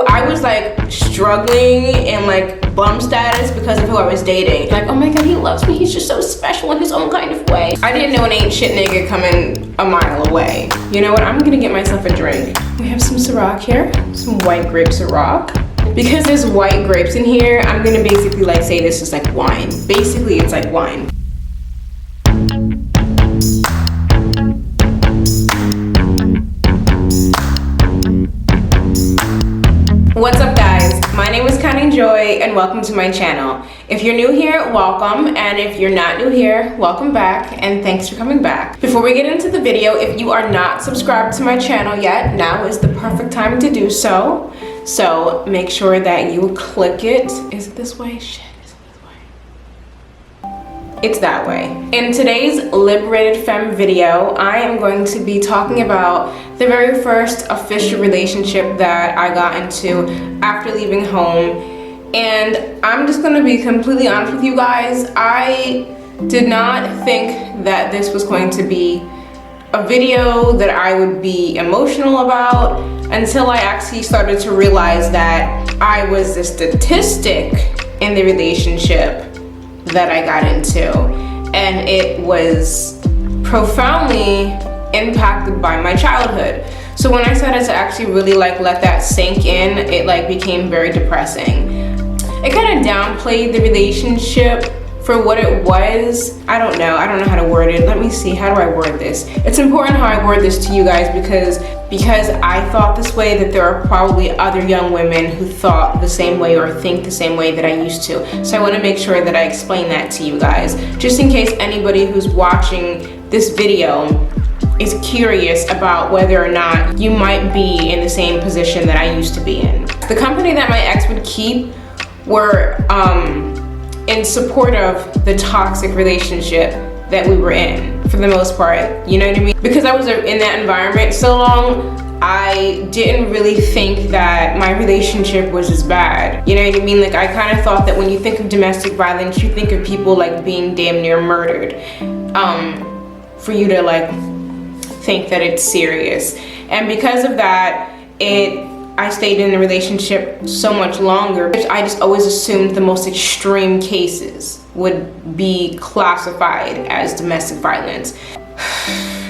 So I was like struggling and like bum status because of who I was dating. Like, oh my god, he loves me, he's just so special in his own kind of way. I didn't know an ain't shit nigga coming a mile away. You know what, I'm gonna get myself a drink. We have some Ciroc here, some white grape Ciroc. Because there's white grapes in here, I'm gonna basically like say this is like wine. Basically, it's like wine. What's up guys, my name is Joy and welcome to my channel. If you're new here, welcome, and if you're not new here, welcome back and thanks for coming back. Before we get into the video, if you are not subscribed to my channel yet, now is the perfect time to do so. So make sure that you click it. Is it this way? Shit, is it this way? It's that way. In today's Liberated Femme video, I am going to be talking about the very first official relationship that I got into after leaving home. And I'm just gonna be completely honest with you guys. I did not think that this was going to be a video that I would be emotional about until I actually started to realize that I was the statistic in the relationship that I got into, and it was profoundly impacted by my childhood. So when I started to actually really like let that sink in, it like became very depressing. It kind of downplayed the relationship for what it was. I don't know how to word it. Let me see, how do I word this? It's important how I word this to you guys because I thought this way, that there are probably other young women who thought the same way or think the same way that I used to. So I want to make sure that I explain that to you guys, just in case anybody who's watching this video is curious about whether or not you might be in the same position that I used to be in. The company that my ex would keep were in support of the toxic relationship that we were in, for the most part, you know what I mean? Because I was in that environment so long, I didn't really think that my relationship was as bad. You know what I mean? Like, I kind of thought that when you think of domestic violence, you think of people like being damn near murdered, for you to like think that it's serious. And because of that, I stayed in a relationship so much longer. I just always assumed the most extreme cases would be classified as domestic violence.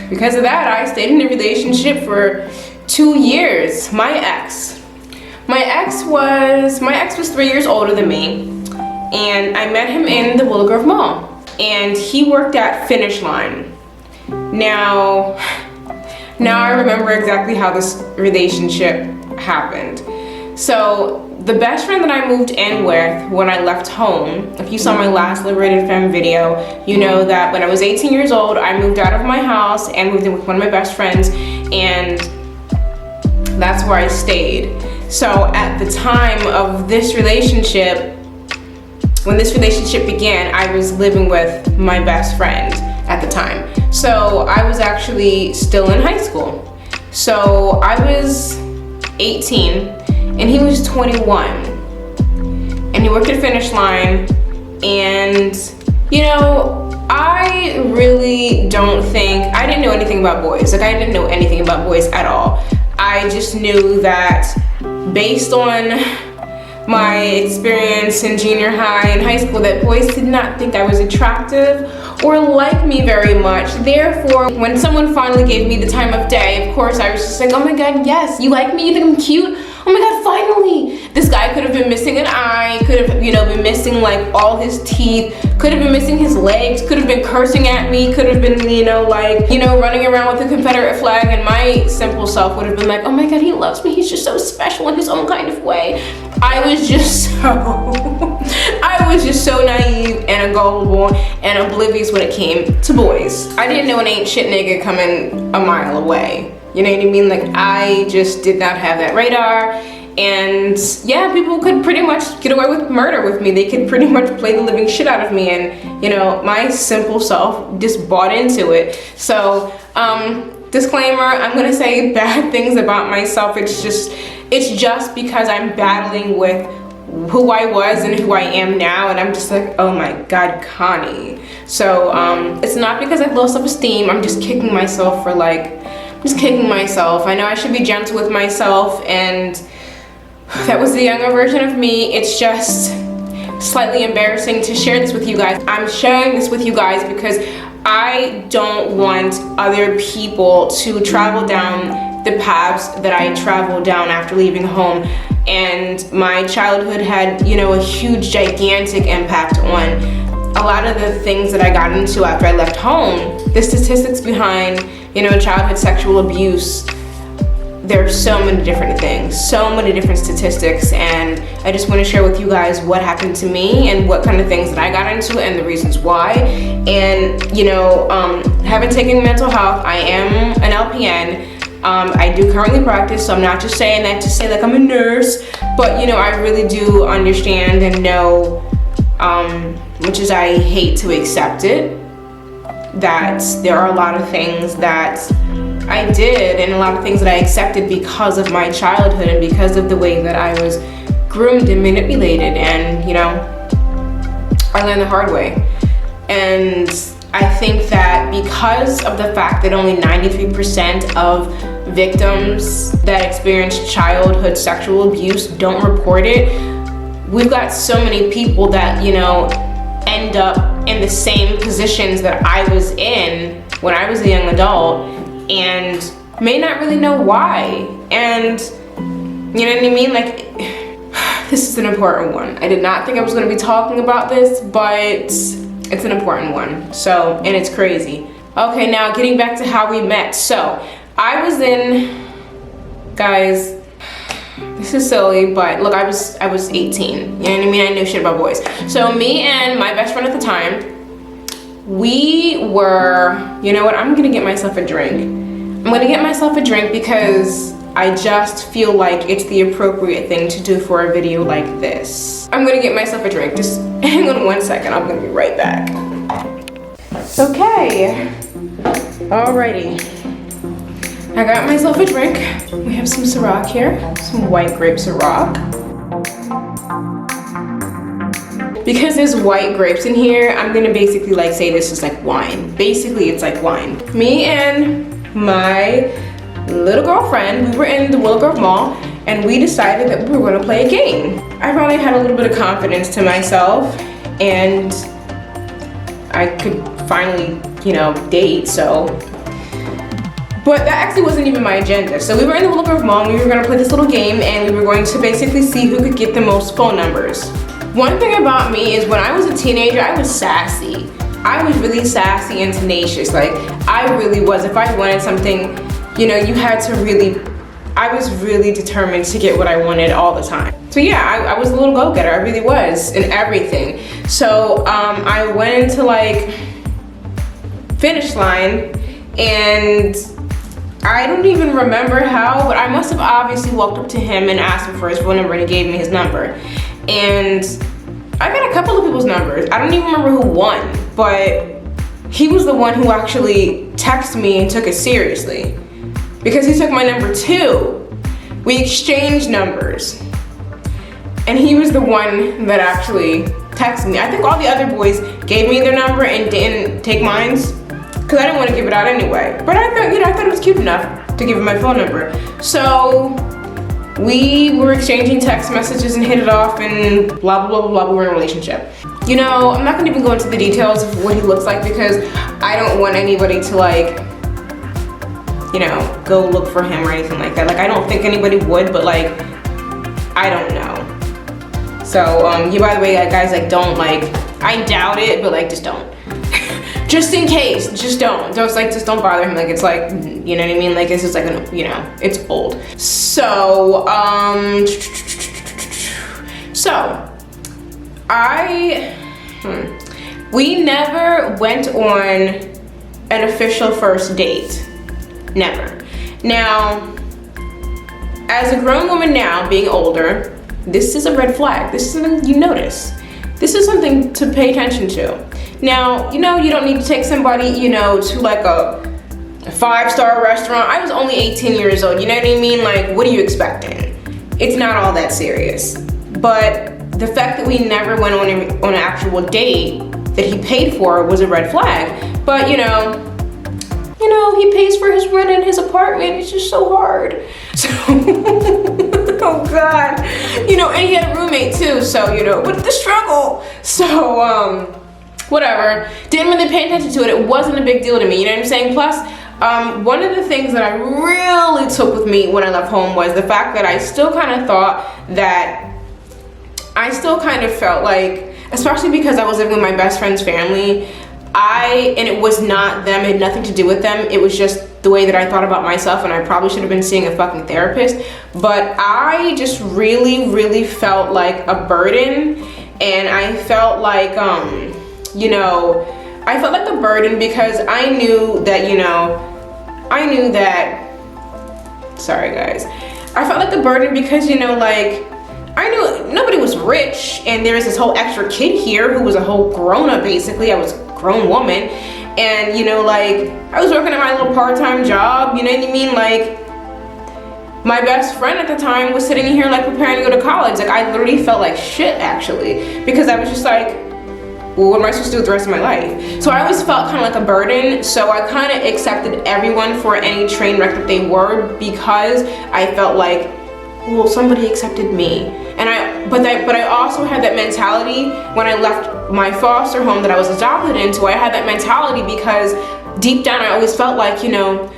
Because of that, I stayed in a relationship for 2 years. My ex was 3 years older than me, and I met him in the Willow Grove Mall, and he worked at Finish Line. Now I remember exactly how this relationship happened. So the best friend that I moved in with when I left home, if you saw my last Liberated Femme video, you know that when I was 18 years old, I moved out of my house and moved in with one of my best friends, and that's where I stayed. So at the time of this relationship, when this relationship began, I was living with my best friend at the time. So I was actually still in high school. So I was 18 and he was 21, and he worked at Finish Line. And you know, I really don't think, I didn't know anything about boys. Like, I didn't know anything about boys at all. I just knew that based on my experience in junior high and high school, that boys did not think I was attractive or like me very much. Therefore, when someone finally gave me the time of day, of course I was just like, oh my god, yes, you like me, you think I'm cute? Oh my god, finally! This guy could have been missing an eye, could have, you know, been missing like all his teeth, could have been missing his legs, could have been cursing at me, could have been, you know, like, you know, running around with a Confederate flag, and my simple self would have been like, oh my god, he loves me, he's just so special in his own kind of way. I was just so naive and gullible and oblivious when it came to boys. I didn't know an ain't shit nigga coming a mile away. You know what I mean? Like, I just did not have that radar. And yeah, people could pretty much get away with murder with me. They could pretty much play the living shit out of me. And you know, my simple self just bought into it. So, disclaimer, I'm gonna say bad things about myself. It's just because I'm battling with who I was and who I am now, and I'm just like, oh my god, Connie. So it's not because I've low self-esteem. I'm just kicking myself for like, I know I should be gentle with myself and That was the younger version of me. It's just slightly embarrassing to share this with you guys. I'm sharing this with you guys because I don't want other people to travel down the paths that I traveled down after leaving home. And my childhood had, you know, a huge, gigantic impact on a lot of the things that I got into after I left home. The statistics behind, you know, childhood sexual abuse, there's so many different things, so many different statistics, and I just want to share with you guys what happened to me and what kind of things that I got into and the reasons why. And, you know, having taken mental health, I am an LPN. I do currently practice, so I'm not just saying that to say like I'm a nurse, but, you know, I really do understand and know, much as I hate to accept it, that there are a lot of things that I did and a lot of things that I accepted because of my childhood and because of the way that I was groomed and manipulated, and, you know, I learned the hard way. And I think that because of the fact that only 93% of victims that experience childhood sexual abuse don't report it, we've got so many people that, you know, end up in the same positions that I was in when I was a young adult and may not really know why. And you know what I mean? Like, this is an important one. I did not think I was going to be talking about this, but it's an important one. So, and it's crazy. Okay, now getting back to how we met. So I was in, guys, this is silly, but look, I was 18. You know what I mean? I knew shit about boys. So me and my best friend at the time, we were, you know what? I'm gonna get myself a drink. I'm gonna get myself a drink because I just feel like it's the appropriate thing to do for a video like this. I'm gonna get myself a drink. Just hang on 1 second. I'm gonna be right back. Okay. Alrighty. I got myself a drink. We have some Ciroc here, some white grape Ciroc. Because there's white grapes in here, I'm gonna basically like say this is like wine. Basically, it's like wine. Me and my little girlfriend, we were in the Willow Grove Mall, and we decided that we were gonna play a game. I finally had a little bit of confidence to myself, and I could finally, you know, date, so. But that actually wasn't even my agenda. So we were in the Willow Grove Mall and we were gonna play this little game, and we were going to basically see who could get the most phone numbers. One thing about me is when I was a teenager, I was sassy. I was really sassy and tenacious. Like, I really was. If I wanted something, you know, you had to really, I was really determined to get what I wanted all the time. So yeah, I was a little go-getter. I really was in everything. So I went into like finish line, and I don't even remember how, but I must have obviously walked up to him and asked him for his phone number, and he gave me his number. And I got a couple of people's numbers. I don't even remember who won, but he was the one who actually texted me and took it seriously, because he took my number too. We exchanged numbers, and he was the one that actually texted me. I think all the other boys gave me their number and didn't take mine's, because I didn't want to give it out anyway. But I thought, you know, I thought it was cute enough to give him my phone number. So we were exchanging text messages and hit it off, and blah, blah, blah, blah, we were in a relationship. You know, I'm not gonna even go into the details of what he looks like, because I don't want anybody to like, you know, go look for him or anything like that. Like, I don't think anybody would, but like, I don't know. So, you, by the way, guys, like, don't like, I doubt it, but like, just don't. Just in case, just don't. Just don't bother him. Like, it's like, you know what I mean? Like, it's just like, you know, it's old. So, we never went on an official first date. Never. Now, as a grown woman now, being older, this is a red flag. This is something you notice. This is something to pay attention to. Now, you know, you don't need to take somebody, you know, to like a 5-star restaurant. I was only 18 years old, you know what I mean? Like, what are you expecting? It's not all that serious. But the fact that we never went on an actual date that he paid for was a red flag. But, you know, he pays for his rent in his apartment. It's just so hard. So Oh God. You know, and he had a roommate too, so, you know, but the struggle. So, whatever. Didn't really pay attention to it. It wasn't a big deal to me, you know what I'm saying? Plus, one of the things that I really took with me when I left home was the fact that I still kind of thought that, I still kind of felt like, especially because I was living with my best friend's family, and it was not them, it had nothing to do with them, it was just the way that I thought about myself, and I probably should have been seeing a fucking therapist, but I just really felt like a burden, and I felt like, you know, I felt like a burden because I knew that, you know, sorry guys, I felt like a burden because, you know, like, I knew nobody was rich, and there was this whole extra kid here who was a whole grown-up basically. I was a grown woman, and you know, like, I was working at my little part-time job, you know what I mean? Like, my best friend at the time was sitting here like preparing to go to college. Like, I literally felt like shit actually, because I was just like, well, what am I supposed to do with the rest of my life? So I always felt kind of like a burden, so I kind of accepted everyone for any train wreck that they were, because I felt like, well, somebody accepted me. But I also had that mentality when I left my foster home that I was adopted into. I had that mentality because deep down I always felt like, you know,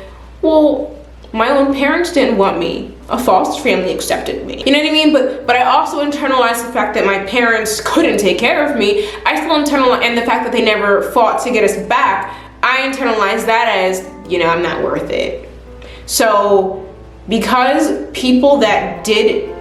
well, my own parents didn't want me. A foster family accepted me. You know what I mean? But I also internalized the fact that my parents couldn't take care of me. I still internalized, and the fact that they never fought to get us back, I internalized that as, you know, I'm not worth it. So, because people that did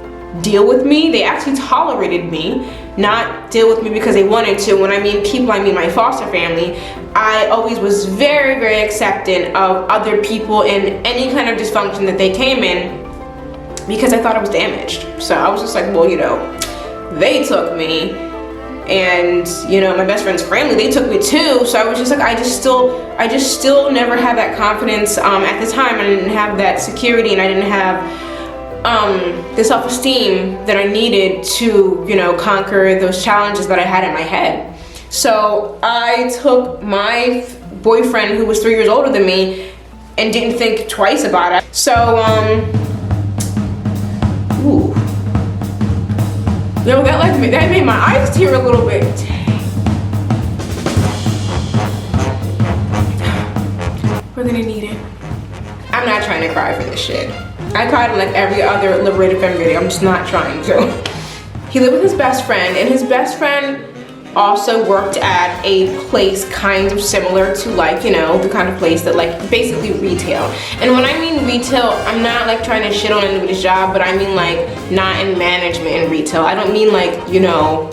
deal with me, they actually tolerated me, not deal with me because they wanted to. When I mean people, I mean my foster family. I always was very accepting of other people in any kind of dysfunction that they came in, because I thought I was damaged. So I was just like, well, you know, they took me, and you know, my best friend's family, they took me too. So I was just like, I just still never had that confidence. At the time, I didn't have that security, and I didn't have the self-esteem that I needed to, you know, conquer those challenges that I had in my head. So I took my boyfriend, who was 3 years older than me, and didn't think twice about it. So ooh, yo, that made my eyes tear a little bit. We're gonna need it. I'm not trying to cry for this shit. I cried in like every other Liberated Femme video. I'm just not trying to. He lived with his best friend, and his best friend also worked at a place kind of similar to, like, you know, the kind of place that, like, basically retail. And when I mean retail, I'm not like trying to shit on anybody's job, but I mean like not in management in retail. I don't mean like, you know,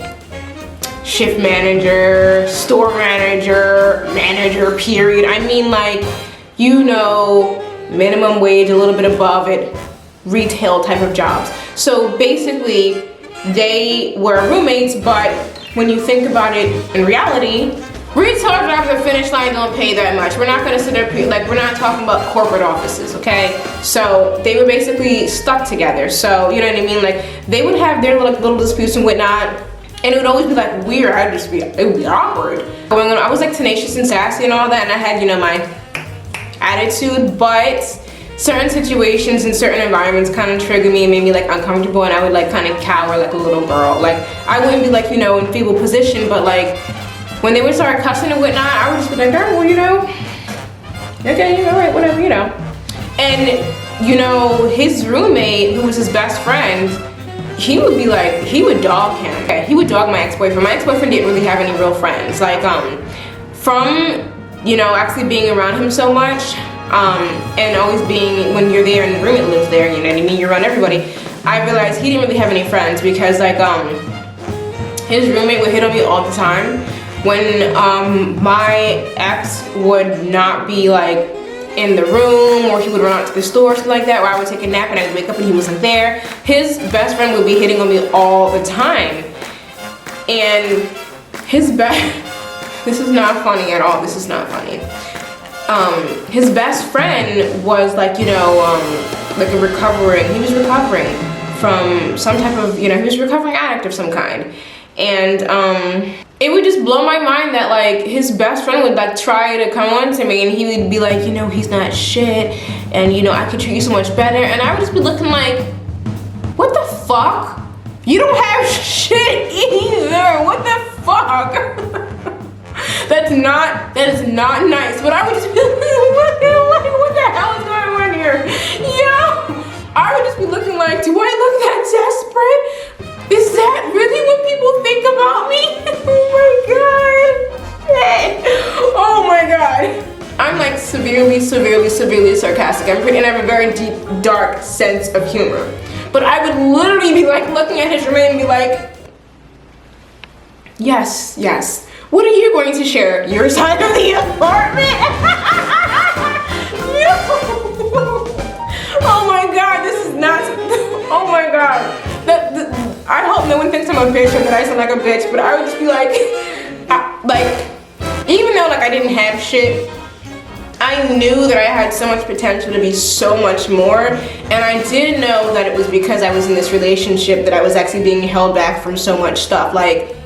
shift manager, store manager, period. I mean like, you know, minimum wage, a little bit above it, retail type of jobs. So basically, they were roommates, but when you think about it in reality, retail jobs at Finish Line don't pay that much. We're not gonna sit there, like, we're not talking about corporate offices, okay? So they were basically stuck together. So, you know what I mean? Like, they would have their little disputes and whatnot, and it would always be like weird. It would be awkward. I was like tenacious and sassy and all that, and I had, you know, my attitude, but certain situations and certain environments kind of trigger me and made me like uncomfortable, and I would like kind of cower like a little girl. Like, I wouldn't be like, you know, in feeble position, but like when they would start cussing and whatnot, I would just be like, girl, well, you know, okay, all right, whatever, you know. And you know, his roommate, who was his best friend, he would be like, he would dog him. Okay, he would dog my ex-boyfriend. My ex-boyfriend didn't really have any real friends. Like, from, you know, actually being around him so much, and always being, when you're there and the roommate lives there, you know what I mean, you're around everybody, I realized he didn't really have any friends, because like, his roommate would hit on me all the time. When my ex would not be like in the room, or he would run out to the store, something like that, or I would take a nap and I would wake up and he wasn't there, his best friend would be hitting on me all the time. And his this is not funny at all, this is not funny. His best friend was like, you know, like he was recovering from some type of, you know, he was a recovering addict of some kind. And it would just blow my mind that like his best friend would like try to come on to me, and he would be like, you know, he's not shit, and you know, I could treat you so much better. And I would just be looking like, What the fuck? You don't have shit either. What the fuck? That is not nice. But I would just be like, what the hell is going on here? Yeah. I would just be looking like, do I look that desperate? Is that really what people think about me? Oh my god. I'm like severely sarcastic. And I have a very deep, dark sense of humor. But I would literally be like looking at his roommate and be like, yes. What are you going to share? Your side of the apartment? Oh my god, this is not, oh my god. I hope no one thinks I'm a bitch or that I sound like a bitch, but I would just be like, even though like I didn't have shit, I knew that I had so much potential to be so much more, and I did know that it was because I was in this relationship that I was actually being held back from so much stuff. Like,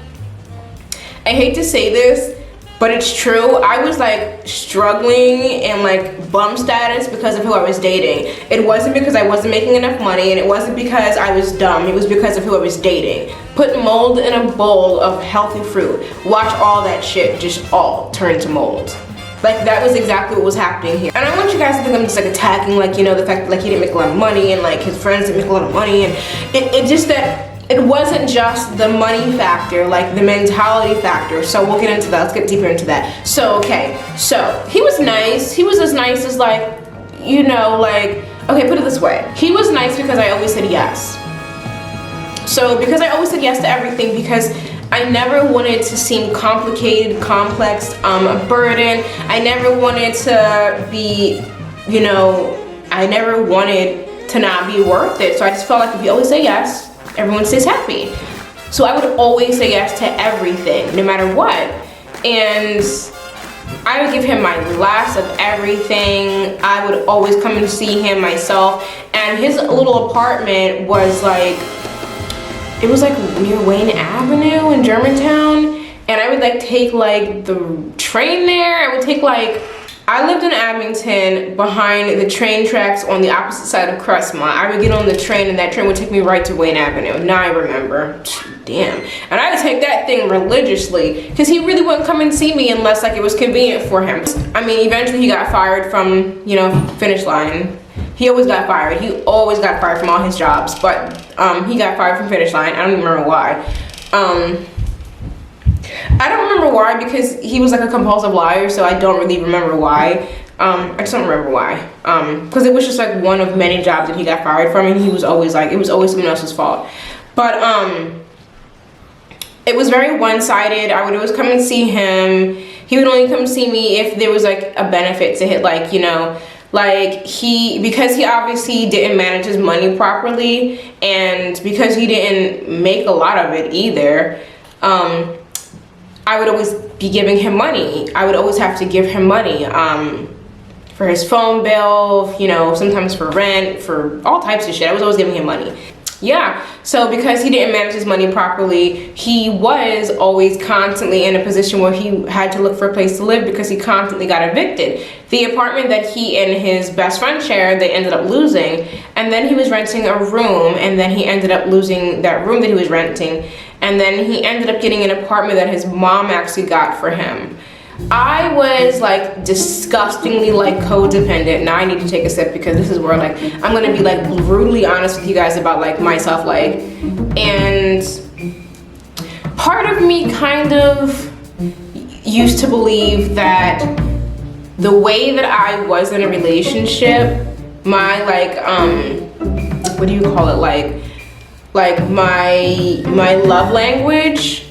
I hate to say this, but it's true. I was like struggling in like bum status because of who I was dating. It wasn't because I wasn't making enough money, and it wasn't because I was dumb. It was because of who I was dating. Put mold in a bowl of healthy fruit. Watch all that shit just all turn to mold. Like, that was exactly what was happening here. And I want you guys to think I'm just like attacking, like, you know, the fact that like he didn't make a lot of money and like his friends didn't make a lot of money, and it just that it wasn't just the money factor, like the mentality factor. So we'll get into that. Let's get deeper into that. So, okay, so he was nice. He was as nice as like, you know, like, okay, put it this way. He was nice because I always said yes. So because I always said yes to everything, because I never wanted to seem complicated, complex, a burden. I never wanted to be, you know, I never wanted to not be worth it. So I just felt like if you always say yes, everyone stays happy. So I would always say yes to everything, no matter what. And I would give him my last of everything. I would always come and see him myself. And his little apartment was like, it was like near Wayne Avenue in Germantown, and I would like take like the train there. I would take like, I lived in Abington behind the train tracks on the opposite side of Crestmont. I would get on the train and that train would take me right to Wayne Avenue. Now I remember, damn. And I would take that thing religiously because he really wouldn't come and see me unless like it was convenient for him. I mean, eventually he got fired from, you know, Finish Line. He always got fired. He always got fired from all his jobs, but he got fired from Finish Line. I don't even remember why. I don't remember why because he was like a compulsive liar, so I don't really remember why. I just don't remember why. Because it was just like one of many jobs that he got fired from, and he was always like, it was always someone else's fault. But it was very one-sided. I would always come and see him. He would only come see me if there was like a benefit to it, like, you know, like because he obviously didn't manage his money properly, and because he didn't make a lot of it either, I would always be giving him money. I would always have to give him money for his phone bill, you know, sometimes for rent, for all types of shit. I was always giving him money. Yeah, so because he didn't manage his money properly, he was always constantly in a position where he had to look for a place to live because he constantly got evicted. The apartment that he and his best friend shared, they ended up losing, and then he was renting a room, and then he ended up losing that room that he was renting, and then he ended up getting an apartment that his mom actually got for him. I was like disgustingly like codependent. Now I need to take a sip because this is where like I'm gonna be like brutally honest with you guys about like myself, like, and part of me kind of used to believe that the way that I was in a relationship, my like what do you call it, like my love language,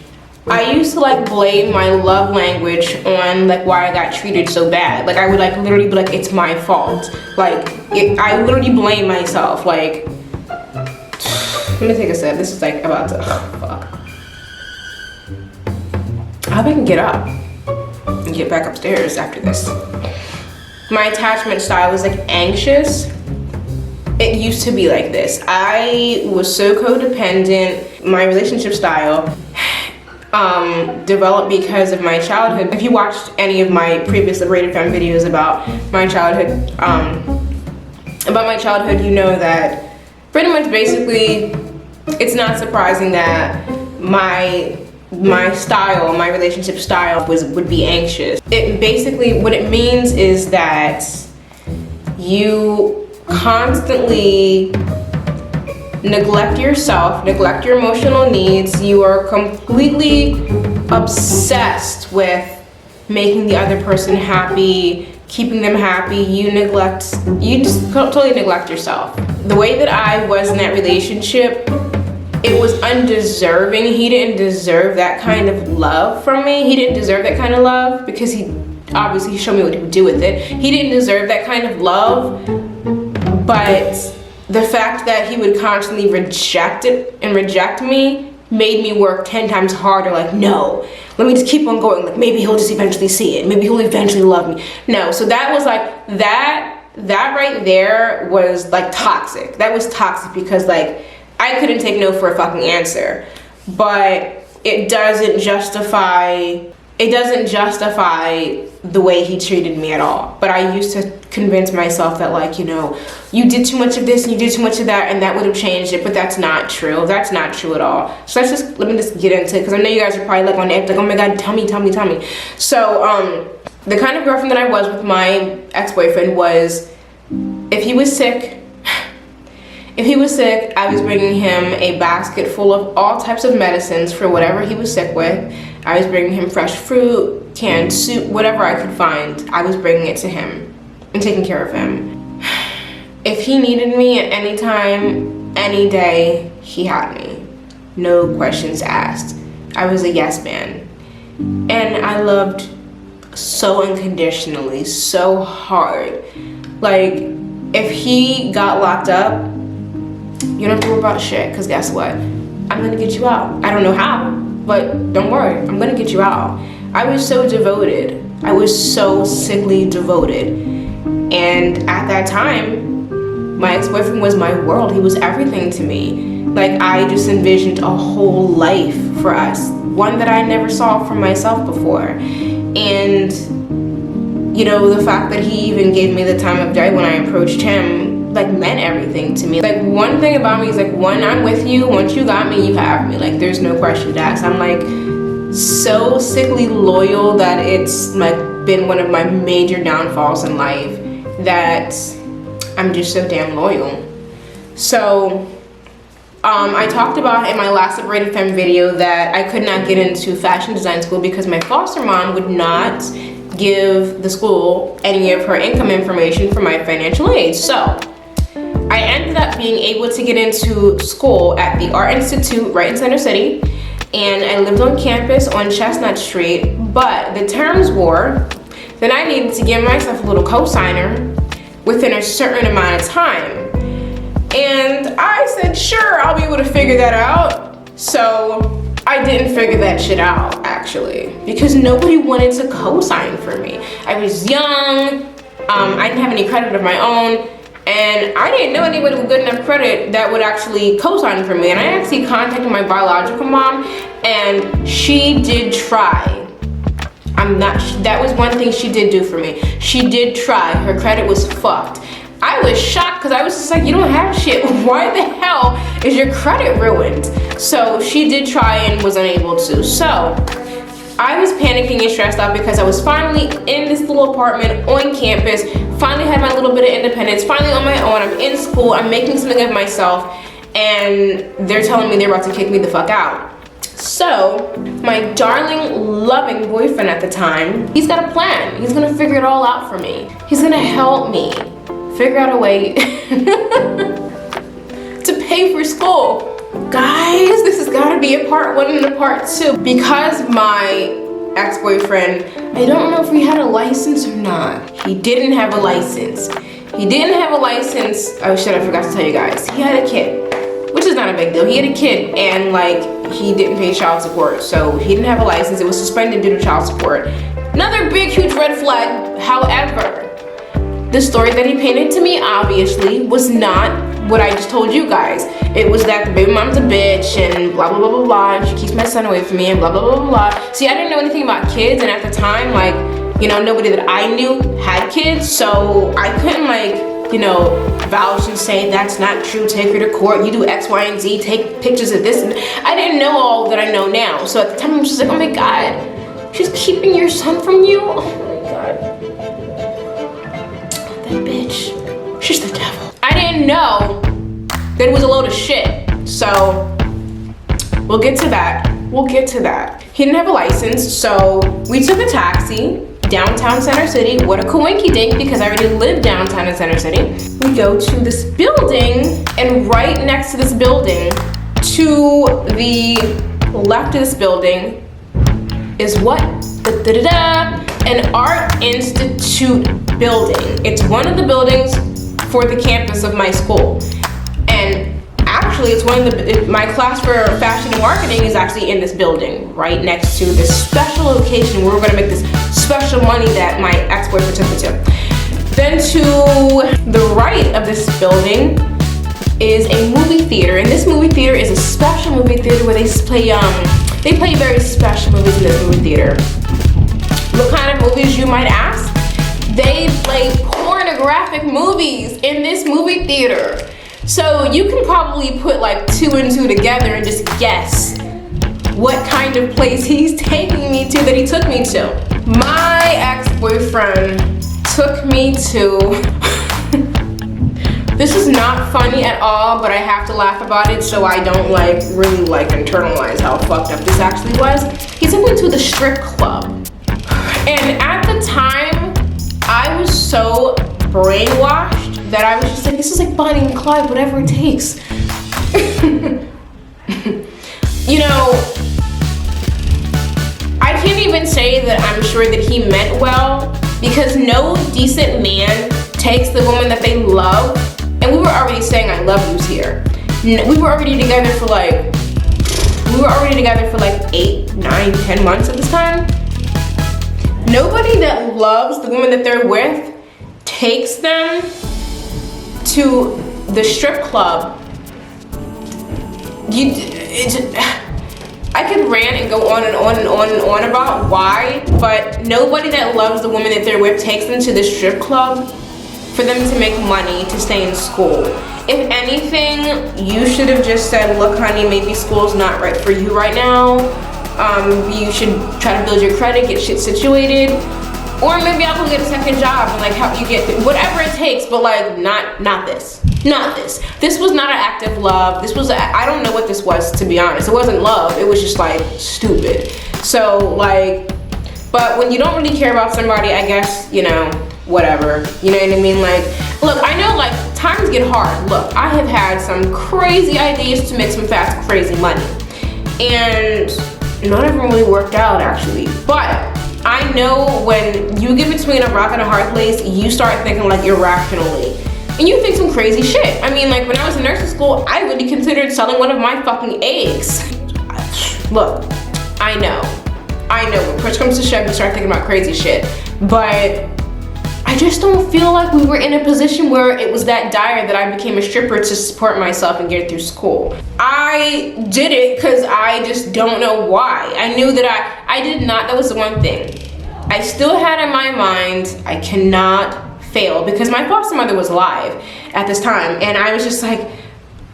I used to like blame my love language on like why I got treated so bad. Like I would like literally be like, it's my fault. Like I literally blame myself. Like, let me take a sip. This is like about to, fuck. I hope I can get up and get back upstairs after this. My attachment style is like anxious. It used to be like this. I was so codependent. My relationship style developed because of my childhood. If you watched any of my previous Liberated Femme videos about my childhood, you know that pretty much basically, it's not surprising that my relationship style would be anxious. It basically, what it means is that you constantly neglect yourself, neglect your emotional needs. You are completely obsessed with making the other person happy, keeping them happy. You just totally neglect yourself. The way that I was in that relationship, it was undeserving. He didn't deserve that kind of love from me. He didn't deserve that kind of love because he obviously showed me what he would do with it. He didn't deserve that kind of love, but the fact that he would constantly reject it and reject me made me work 10 times harder. Like, no, let me just keep on going. Like, maybe he'll just eventually see it. Maybe he'll eventually love me. No, so that was like, that right there was like toxic. That was toxic because like, I couldn't take no for a fucking answer. But it doesn't justify the way he treated me at all. But I used to convince myself that, like, you know, you did too much of this and you did too much of that and that would have changed it, but that's not true. That's not true at all. So let me just get into it, because I know you guys are probably like on the edge, like, oh my god, tell me. So the kind of girlfriend that I was with my ex-boyfriend was, if he was sick, I was bringing him a basket full of all types of medicines for whatever he was sick with. I was bringing him fresh fruit, canned soup, whatever I could find. I was bringing it to him and taking care of him. If he needed me at any time, any day, he had me. No questions asked. I was a yes man. And I loved so unconditionally, so hard. Like, if he got locked up, you don't have to worry about shit, because guess what? I'm gonna get you out. I don't know how, but don't worry, I'm gonna get you out. I was so devoted. I was so sickly devoted. And at that time, my ex-boyfriend was my world. He was everything to me. Like, I just envisioned a whole life for us, one that I never saw for myself before. And, you know, the fact that he even gave me the time of day when I approached him, like, meant everything to me. Like, one thing about me is, like, when I'm with you, once you got me, you have me. Like, there's no question asked. I'm like so sickly loyal that it's like been one of my major downfalls in life, that I'm just so damn loyal. So I talked about in my last Separated Femme video that I could not get into fashion design school because my foster mom would not give the school any of her income information for my financial aid. So I ended up being able to get into school at the Art Institute right in Center City, and I lived on campus on Chestnut Street, but the terms were that I needed to give myself a little cosigner within a certain amount of time. And I said, sure, I'll be able to figure that out. So I didn't figure that shit out, actually, because nobody wanted to co-sign for me. I was young, I didn't have any credit of my own, and I didn't know anybody with good enough credit that would actually co-sign for me. And I actually contacted my biological mom, and she did try. That was one thing she did do for me. She did try. Her credit was fucked. I was shocked because I was just like, you don't have shit. Why the hell is your credit ruined? So she did try and was unable to. So I was panicking and stressed out because I was finally in this little apartment on campus, finally had my little bit of independence, finally on my own. I'm in school, I'm making something of myself, and they're telling me they're about to kick me the fuck out. So my darling, loving boyfriend at the time, he's got a plan. He's gonna figure it all out for me. He's gonna help me figure out a way to pay for school. Guys, this has got to be a part 1 and a part 2, because my ex-boyfriend, I don't know if he had a license or not. He didn't have a license. Oh shit, I forgot to tell you guys. He had a kid, which is not a big deal. He had a kid, and like, he didn't pay child support, so he didn't have a license. It was suspended due to child support. Another big, huge red flag. However, the story that he painted to me, obviously, was not what I just told you guys. It was that the baby mom's a bitch and blah, blah, blah, blah, blah, and she keeps my son away from me and blah, blah, blah, blah, blah. See, I didn't know anything about kids, and at the time, like, you know, nobody that I knew had kids, so I couldn't, like, you know, vouch and say that's not true, take her to court, you do X, Y, and Z, take pictures of this. And I didn't know all that I know now. So at the time, I was just like, oh my God, she's keeping your son from you? Oh my God. That bitch, she's the devil. I didn't know that it was a load of shit. So we'll get to that. We'll get to that. He didn't have a license, so we took a taxi downtown Center City. What a coinky dink, because I already lived downtown in Center City. We go to this building, and right next to this building, to the left of this building, is what? An Art Institute building. It's one of the buildings for the campus of my school. And actually, it's one of my class for fashion and marketing is actually in this building, right next to this special location where we're gonna make this special money that my ex-boyfriend took me to. Then to the right of this building is a movie theater, and this movie theater is a special movie theater where they play very special movies in this movie theater. What kind of movies, you might ask? They play pornographic movies in this movie theater. So you can probably put like 2 and 2 together and just guess what kind of place he's taking me to that he took me to. My ex-boyfriend took me to, this is not funny at all, but I have to laugh about it so I don't really internalize how fucked up this actually was. He took me to the strip club. And at the time, I was so brainwashed that I was just like, this is like Bonnie and Clyde, whatever it takes. You know, I can't even say that I'm sure that he meant well, because no decent man takes the woman that they love, and we were already saying I love yous here. We were already together for like 8, 9, 10 months at this time. Nobody that loves the woman that they're with takes them to the strip club. I could rant and go on and on and on and on about why, but nobody that loves the woman that they're with takes them to the strip club for them to make money to stay in school. If anything, you should have just said, look honey, maybe school's not right for you right now. You should try to build your credit, get shit situated. Or maybe I'll go get a second job and like help you get whatever it takes, but like not this. Not this. This was not an act of love. This was, I don't know what this was, to be honest. It wasn't love, it was just like stupid. So like, but when you don't really care about somebody, I guess, you know, whatever. You know what I mean? Like, look, I know like times get hard. Look, I have had some crazy ideas to make some fast, crazy money. And none of them really worked out actually. But I know when you get between a rock and a hard place, you start thinking like irrationally. And you think some crazy shit. I mean, like when I was in nursing school, I really considered selling one of my fucking eggs. Look, I know. When push comes to shove, you start thinking about crazy shit. But I just don't feel like we were in a position where it was that dire that I became a stripper to support myself and get through school. I did it because I just don't know why. I knew that I did not, that was the one thing. I still had in my mind, I cannot fail, because my foster mother was alive at this time, and I was just like,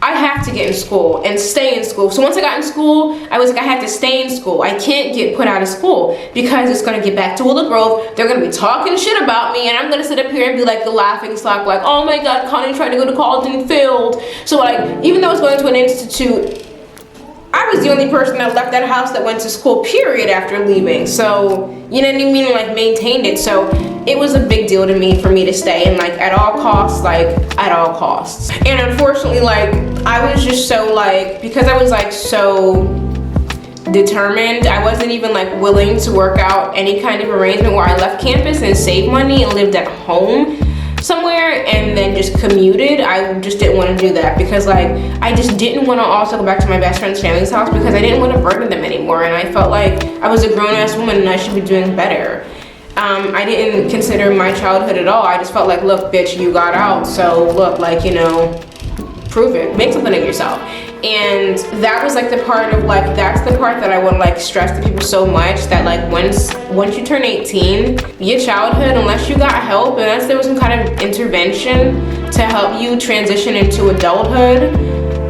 I have to get in school and stay in school. So once I got in school, I was like, I had to stay in school. I can't get put out of school because it's gonna get back to Willow Grove. They're gonna be talking shit about me, and I'm gonna sit up here and be like the laughing stock, like, oh my God, Connie tried to go to college and failed. So like, even though I was going to an institute, I was the only person that left that house that went to school, period, after leaving. So, you know what I mean? Like, maintained it. So it was a big deal to me for me to stay, and like at all costs, like at all costs. And unfortunately, like I was just so like, because I was like so determined, I wasn't even like willing to work out any kind of arrangement where I left campus and saved money and lived at home somewhere and then just commuted. I just didn't want to do that because like I just didn't want to also go back to my best friend's family's house because I didn't want to burden them anymore, and I felt like I was a grown-ass woman and I should be doing better. I didn't consider my childhood at all. I just felt like, look bitch, you got out, so look, like, you know, prove it, make something of yourself. And that was like the part of like, that's the part that I would like stress to people so much, that like once you turn 18, your childhood, unless you got help, unless there was some kind of intervention to help you transition into adulthood,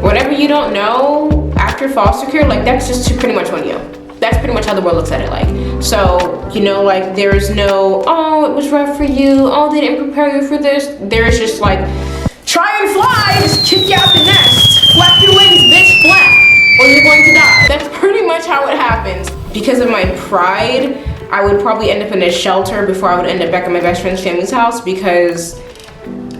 whatever you don't know after foster care, like that's just pretty much on you. That's pretty much how the world looks at it like. So, you know, like there's no, oh, it was rough for you, oh, they didn't prepare you for this. There's just like, try and fly, just kick you out the nest. Flap your wings, bitch, flap, or you're going to die. That's pretty much how it happens. Because of my pride, I would probably end up in a shelter before I would end up back at my best friend's family's house, because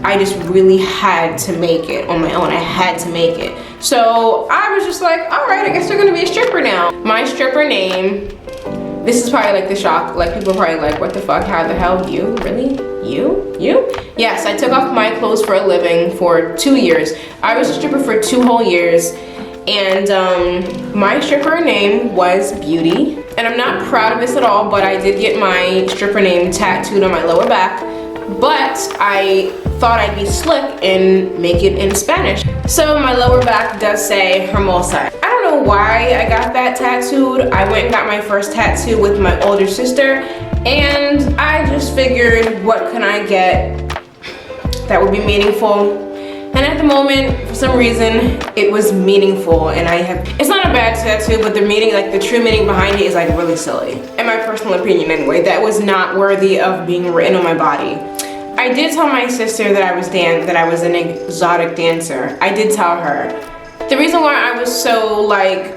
I just really had to make it on my own. I had to make it. So I was just like, all right, I guess they're gonna be a stripper now. My stripper name, this is probably like the shock, like people are probably like, what the fuck, how the hell, you, really? You? Yes, I took off my clothes for a living for 2 years. I was a stripper for 2 whole years, and my stripper name was Beauty. And I'm not proud of this at all, but I did get my stripper name tattooed on my lower back, but I thought I'd be slick and make it in Spanish. So my lower back does say Hermosa. I don't know why I got that tattooed. I went and got my first tattoo with my older sister, and I just figured, what can I get that would be meaningful? And at the moment, for some reason, it was meaningful, and it's not a bad tattoo, but the meaning, like the true meaning behind it is like really silly. In my personal opinion anyway, that was not worthy of being written on my body. I did tell my sister that I was an exotic dancer. I did tell her. The reason why I was so like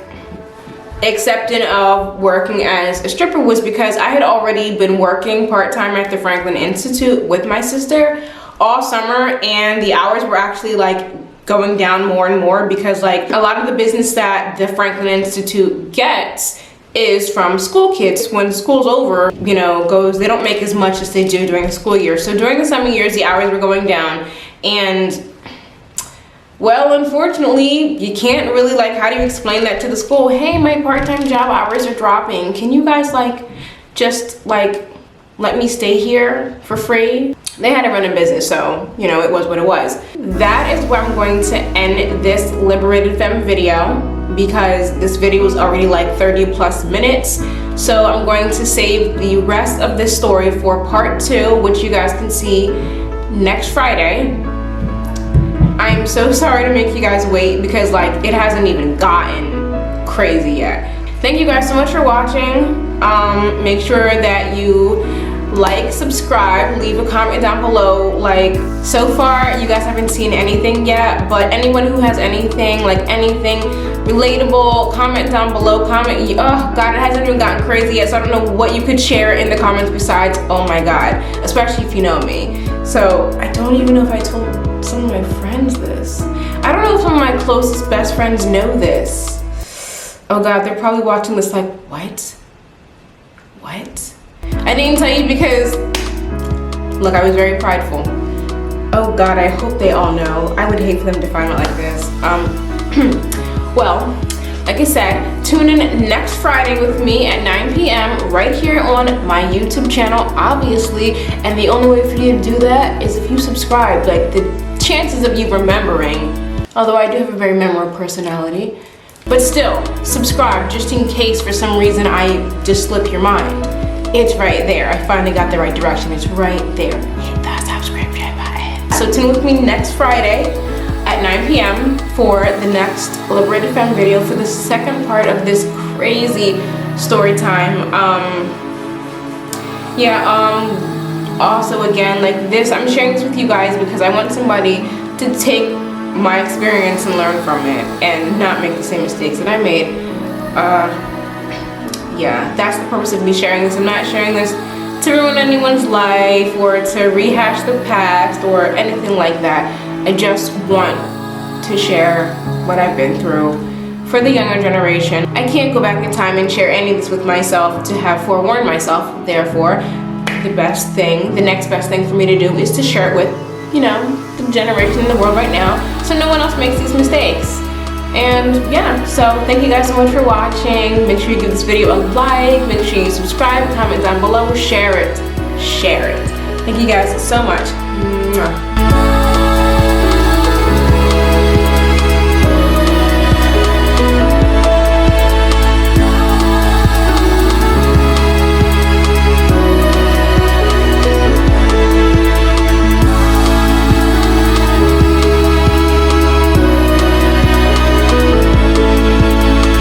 accepting of working as a stripper was because I had already been working part-time at the Franklin Institute with my sister all summer, and the hours were actually like going down more and more, because like a lot of the business that the Franklin Institute gets is from school kids. When school's over, you know, they don't make as much as they do during the school year. So during the summer years, the hours were going down, and well, unfortunately, you can't really like, how do you explain that to the school? Hey, my part-time job hours are dropping. Can you guys like, just like, let me stay here for free? They had to run a business, so, you know, it was what it was. That is where I'm going to end this Liberated Femme video, because this video is already like 30+ minutes. So I'm going to save the rest of this story for part 2, which you guys can see next Friday. I'm so sorry to make you guys wait, because like it hasn't even gotten crazy yet. Thank you guys so much for watching. Make sure that you like, subscribe, leave a comment down below. Like, so far you guys haven't seen anything yet, but anyone who has anything, like anything relatable, comment down below. Comment. Oh god, it hasn't even gotten crazy yet, so I don't know what you could share in the comments besides, oh my god, especially if you know me. So I don't even know if I told some of my friends this. I don't know if some of my closest best friends know this. Oh god, they're probably watching this like, what? I didn't tell you because, look, I was very prideful. Oh god, I hope they all know. I would hate for them to find out like this. Well, like I said, tune in next Friday with me at 9 p.m. right here on my YouTube channel, obviously. And the only way for you to do that is if you subscribe. Like, the chances of you remembering, although I do have a very memorable personality, but still, subscribe just in case for some reason I just slip your mind. It's right there. I finally got the right direction. It's right there. Hit that subscription button. So tune with me next Friday at 9 p.m. for the next Liberated Femme video for the second part of this crazy story time. Also again, like this, I'm sharing this with you guys because I want somebody to take my experience and learn from it and not make the same mistakes that I made. Yeah, that's the purpose of me sharing this. I'm not sharing this to ruin anyone's life or to rehash the past or anything like that. I just want to share what I've been through for the younger generation. I can't go back in time and share any of this with myself to have forewarned myself. Therefore, the next best thing for me to do is to share it with, you know, the generation in the world right now, so no one else makes these mistakes. And yeah, so thank you guys so much for watching. Make sure you give this video a like, make sure you subscribe, comment down below, share it. Thank you guys so much. Mwah.